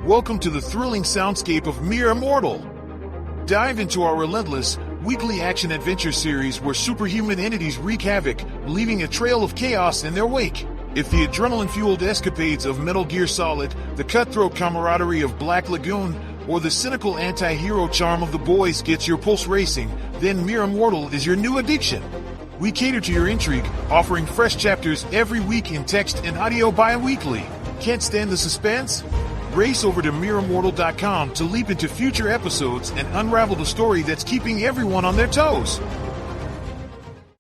Welcome to the thrilling soundscape of Mere Immortal. Dive into our relentless, weekly action-adventure series where superhuman entities wreak havoc, leaving a trail of chaos in their wake. If the adrenaline-fueled escapades of Metal Gear Solid, the cutthroat camaraderie of Black Lagoon, or the cynical anti-hero charm of The Boys gets your pulse racing, then Mere Immortal is your new addiction. We cater to your intrigue, offering fresh chapters every week in text and audio bi-weekly. Can't stand the suspense? Race over to MereImmortal.com to leap into future episodes and unravel the story that's keeping everyone on their toes.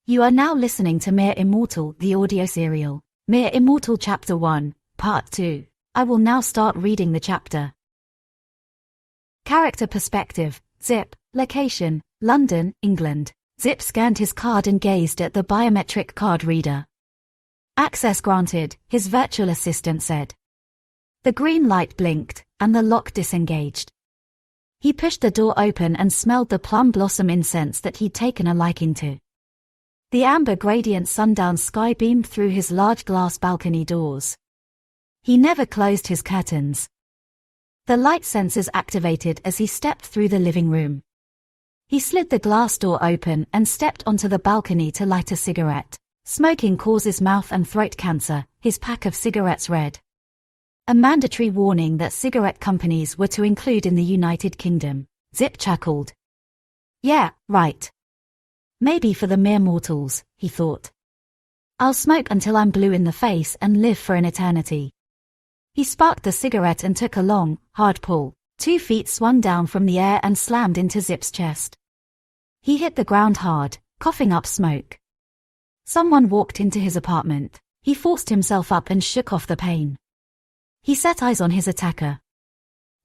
You are now listening to Mere Immortal, the audio serial. Mere Immortal Chapter 1, Part 2. I will now start reading the chapter. Character perspective, Zip, location, London, England. Zip scanned his card and gazed at the biometric card reader. Access granted, his virtual assistant said. The green light blinked, and the lock disengaged. He pushed the door open and smelled the plum blossom incense that he'd taken a liking to. The amber gradient sundown sky beamed through his large glass balcony doors. He never closed his curtains. The light sensors activated as he stepped through the living room. He slid the glass door open and stepped onto the balcony to light a cigarette. Smoking causes mouth and throat cancer, his pack of cigarettes read. A mandatory warning that cigarette companies were to include in the United Kingdom. Zip chuckled. Yeah, right. Maybe for the mere mortals, he thought. I'll smoke until I'm blue in the face and live for an eternity. He sparked the cigarette and took a long, hard pull. 2 feet swung down from the air and slammed into Zip's chest. He hit the ground hard, coughing up smoke. Someone walked into his apartment. He forced himself up and shook off the pain. He set eyes on his attacker.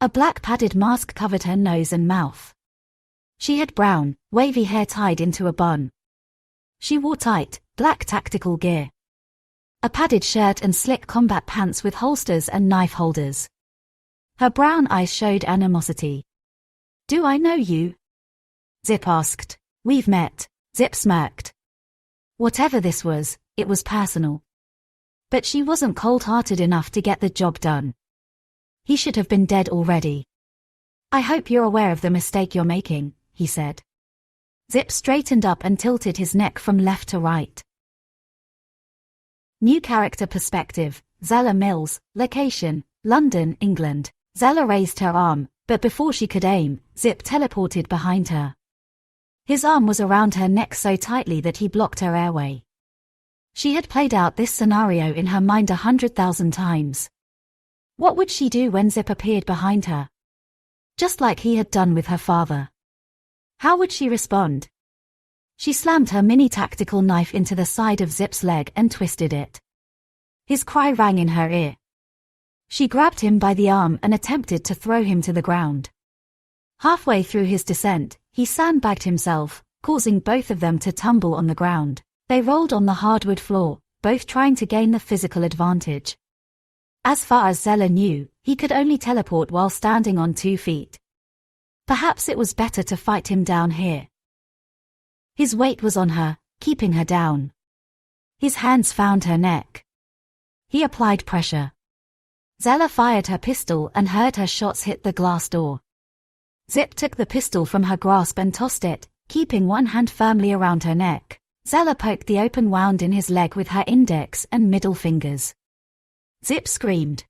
A black padded mask covered her nose and mouth. She had brown, wavy hair tied into a bun. She wore tight, black tactical gear. A padded shirt and slick combat pants with holsters and knife holders. Her brown eyes showed animosity. Do I know you? Zip asked. We've met. Zip smirked. Whatever this was, it was personal. But she wasn't cold-hearted enough to get the job done. He should have been dead already. I hope you're aware of the mistake you're making, he said. Zip straightened up and tilted his neck from left to right. New character perspective, Zella Mills, location, London, England. Zella raised her arm, but before she could aim, Zip teleported behind her. His arm was around her neck so tightly that he blocked her airway. She had played out this scenario in her mind 100,000 times. What would she do when Zip appeared behind her? Just like he had done with her father. How would she respond? She slammed her mini tactical knife into the side of Zip's leg and twisted it. His cry rang in her ear. She grabbed him by the arm and attempted to throw him to the ground. Halfway through his descent, he sandbagged himself, causing both of them to tumble on the ground. They rolled on the hardwood floor, both trying to gain the physical advantage. As far as Zella knew, he could only teleport while standing on 2 feet. Perhaps it was better to fight him down here. His weight was on her, keeping her down. His hands found her neck. He applied pressure. Zella fired her pistol and heard her shots hit the glass door. Zip took the pistol from her grasp and tossed it, keeping one hand firmly around her neck. Zella poked the open wound in his leg with her index and middle fingers. Zip screamed.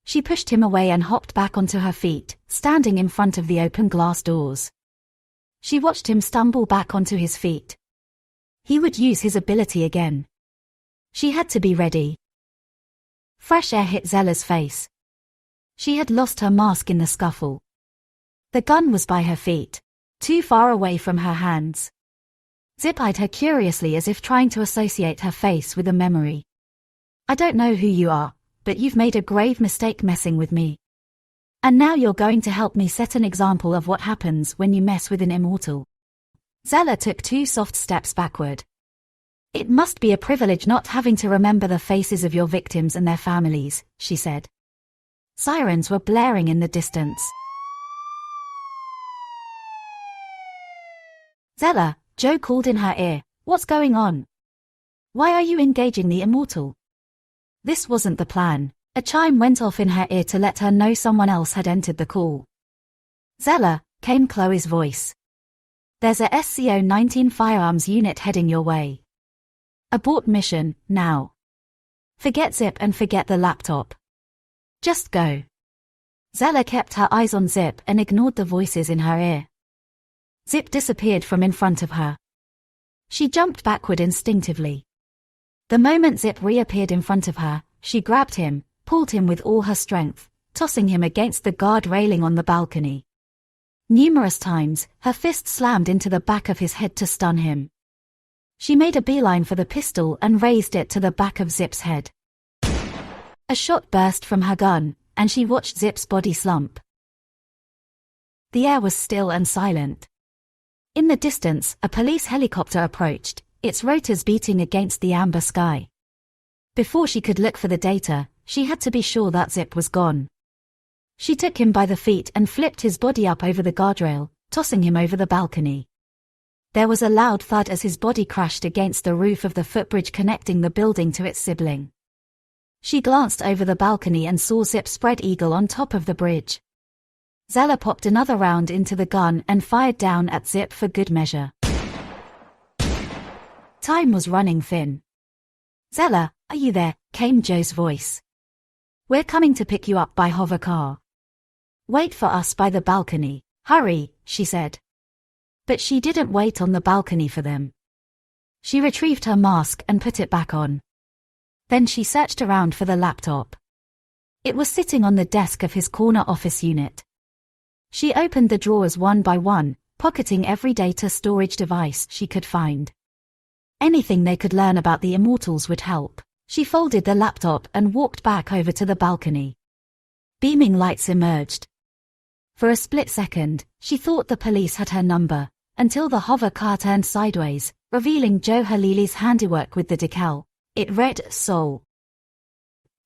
She pushed him away and hopped back onto her feet, standing in front of the open glass doors. She watched him stumble back onto his feet. He would use his ability again. She had to be ready. Fresh air hit Zella's face. She had lost her mask in the scuffle. The gun was by her feet, too far away from her hands. Zip eyed her curiously as if trying to associate her face with a memory. I don't know who you are, but you've made a grave mistake messing with me. And now you're going to help me set an example of what happens when you mess with an immortal. Zella took 2 soft steps backward. It must be a privilege not having to remember the faces of your victims and their families, she said. Sirens were blaring in the distance. Zella, Joe called in her ear, what's going on? Why are you engaging the immortal? This wasn't the plan, A chime went off in her ear to let her know someone else had entered the call. "Zella," came Chloe's voice. "There's a SCO-19 firearms unit heading your way. Abort mission, now. Forget Zip and forget the laptop. Just go." Zella kept her eyes on Zip and ignored the voices in her ear. Zip disappeared from in front of her. She jumped backward instinctively. The moment Zip reappeared in front of her, she grabbed him, pulled him with all her strength, tossing him against the guard railing on the balcony. Numerous times, her fist slammed into the back of his head to stun him. She made a beeline for the pistol and raised it to the back of Zip's head. A shot burst from her gun, and she watched Zip's body slump. The air was still and silent. In the distance, a police helicopter approached, its rotors beating against the amber sky. Before she could look for the data, she had to be sure that Zip was gone. She took him by the feet and flipped his body up over the guardrail, tossing him over the balcony. There was a loud thud as his body crashed against the roof of the footbridge connecting the building to its sibling. She glanced over the balcony and saw Zip spread eagle on top of the bridge. Zella popped another round into the gun and fired down at Zip for good measure. Time was running thin. "Zella, are you there?" came Joe's voice. "We're coming to pick you up by hover car. Wait for us by the balcony, hurry," she said. But she didn't wait on the balcony for them. She retrieved her mask and put it back on. Then she searched around for the laptop. It was sitting on the desk of his corner office unit. She opened the drawers one by one, pocketing every data storage device she could find. Anything they could learn about the Immortals would help. She folded the laptop and walked back over to the balcony. Beaming lights emerged. For a split second, she thought the police had her number, until the hover car turned sideways, revealing Joe Halili's handiwork with the decal. It read, "Soul."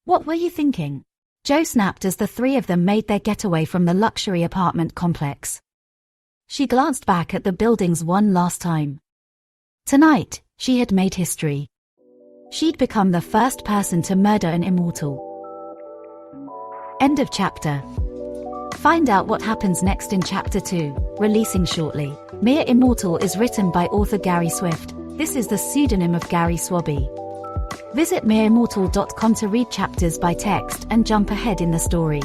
"What were you thinking?" Joe snapped as the three of them made their getaway from the luxury apartment complex. She glanced back at the buildings one last time. Tonight, she had made history. She'd become the first person to murder an immortal. End of chapter. Find out what happens next in Chapter 2, releasing shortly. Mere Immortal is written by author Gary Swift. This is the pseudonym of Gary Swaby. Visit mereimmortal.com to read chapters by text and jump ahead in the story.